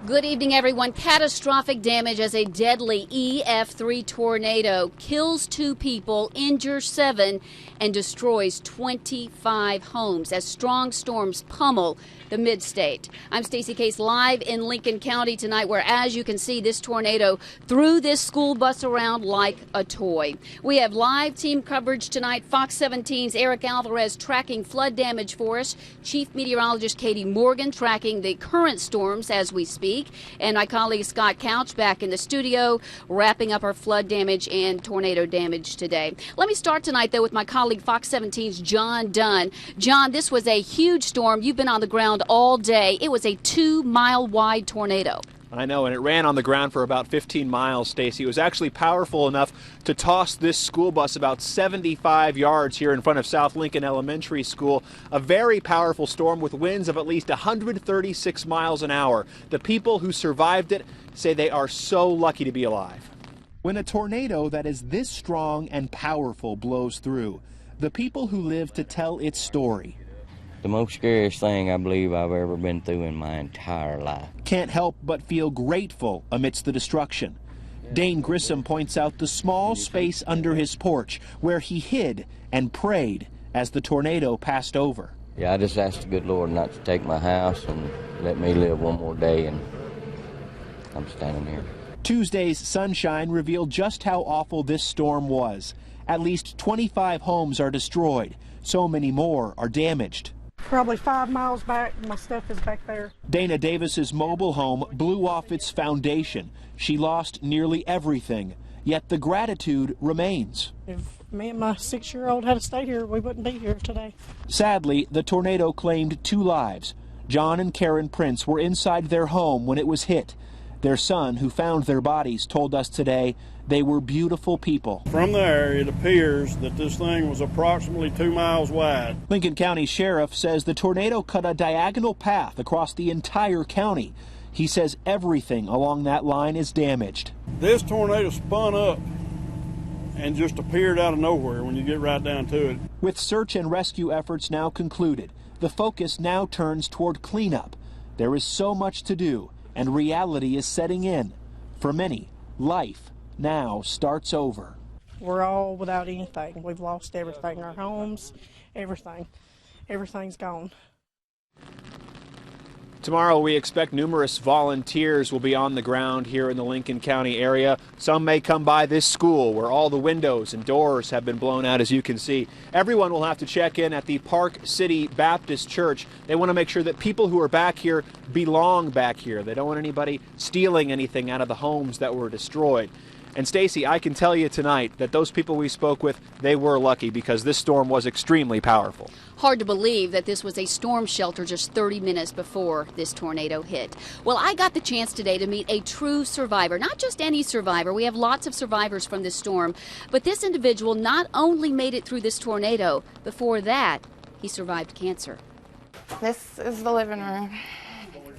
Good evening, everyone. Catastrophic damage as a deadly EF3 tornado kills 2 people, injures 7, and destroys 25 homes as strong storms pummel the mid-state. I'm Stacey Case live in Lincoln County tonight, where, as you can see, this tornado threw this school bus around like a toy. We have live team coverage tonight. Fox 17's Eric Alvarez tracking flood damage for us. Chief Meteorologist Katie Morgan tracking the current storms as we speak. And my colleague Scott Couch back in the studio wrapping up our flood damage and tornado damage today. Let me start tonight, though, with my colleague Fox 17's John Dunn. John, this was a huge storm. You've been on the ground all day. It was a 2-mile wide tornado. I know, and it ran on the ground for about 15 miles, Stacey. It was actually powerful enough to toss this school bus about 75 yards here in front of South Lincoln Elementary School. A very powerful storm with winds of at least 136 miles an hour. The people who survived it say they are so lucky to be alive. When a tornado that is this strong and powerful blows through, the people who live to tell its story the most scariest thing I believe I've ever been through in my entire life. Can't help but feel grateful amidst the destruction. Dane Grissom points out the small space under his porch where he hid and prayed as the tornado passed over. Yeah, I just asked the good Lord not to take my house and let me live one more day, and I'm standing here. Tuesday's sunshine revealed just how awful this storm was. At least 25 homes are destroyed. So many more are damaged. Probably 5 miles back. My stuff is back there. Dana Davis's mobile home blew off its foundation. She lost nearly everything, yet the gratitude remains. If me and my 6-year-old had stayed here, we wouldn't be here today. Sadly, the tornado claimed 2 lives. John and Karen Prince were inside their home when it was hit. Their son, who found their bodies, told us today they were beautiful people. From there, it appears that this thing was approximately 2 miles wide. Lincoln County Sheriff says the tornado cut a diagonal path across the entire county. He says everything along that line is damaged. This tornado spun up and just appeared out of nowhere when you get right down to it. With search and rescue efforts now concluded, the focus now turns toward cleanup. There is so much to do, and reality is setting in. For many, life now starts over. We're all without anything. We've lost everything, our homes, everything. Everything's gone. Tomorrow we expect numerous volunteers will be on the ground here in the Lincoln County area. Some may come by this school where all the windows and doors have been blown out, as you can see. Everyone will have to check in at the Park City Baptist Church. They want to make sure that people who are back here belong back here. They don't want anybody stealing anything out of the homes that were destroyed. And Stacey, I can tell you tonight that those people we spoke with, they were lucky because this storm was extremely powerful. Hard to believe that this was a storm shelter just 30 minutes before this tornado hit. Well, I got the chance today to meet a true survivor, not just any survivor. We have lots of survivors from this storm, but this individual not only made it through this tornado, before that, he survived cancer. This is the living room.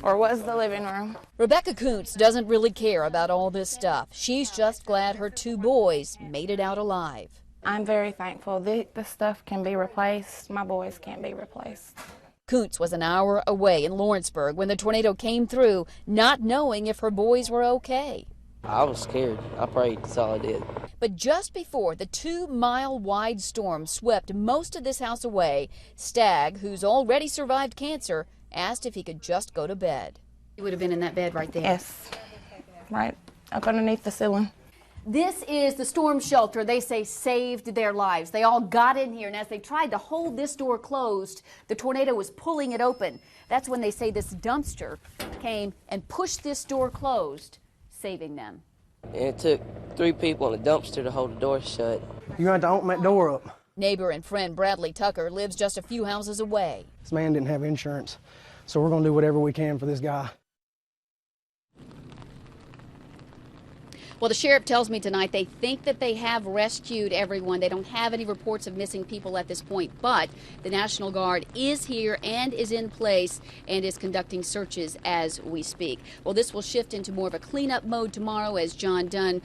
Or was the living room. Rebecca Kuntz doesn't really care about all this stuff. She's just glad her 2 boys made it out alive. I'm very thankful. The stuff can be replaced. My boys can't be replaced. Kuntz was an hour away in Lawrenceburg when the tornado came through, not knowing if her boys were okay. I was scared. I prayed. That's all I did. But just before the 2-mile wide storm swept most of this house away, Stagg, who's already survived cancer, asked if he could just go to bed. He would have been in that bed right there. Yes, right up underneath the ceiling. This is the storm shelter they say saved their lives. They all got in here, and as they tried to hold this door closed, the tornado was pulling it open. That's when they say this dumpster came and pushed this door closed, saving them. And it took 3 people in a dumpster to hold the door shut. You had to open that door up. Neighbor and friend Bradley Tucker lives just a few houses away. This man didn't have insurance, so we're going to do whatever we can for this guy. Well, the sheriff tells me tonight they think that they have rescued everyone. They don't have any reports of missing people at this point, but the National Guard is here and is in place and is conducting searches as we speak. Well, this will shift into more of a cleanup mode tomorrow, as John Dunn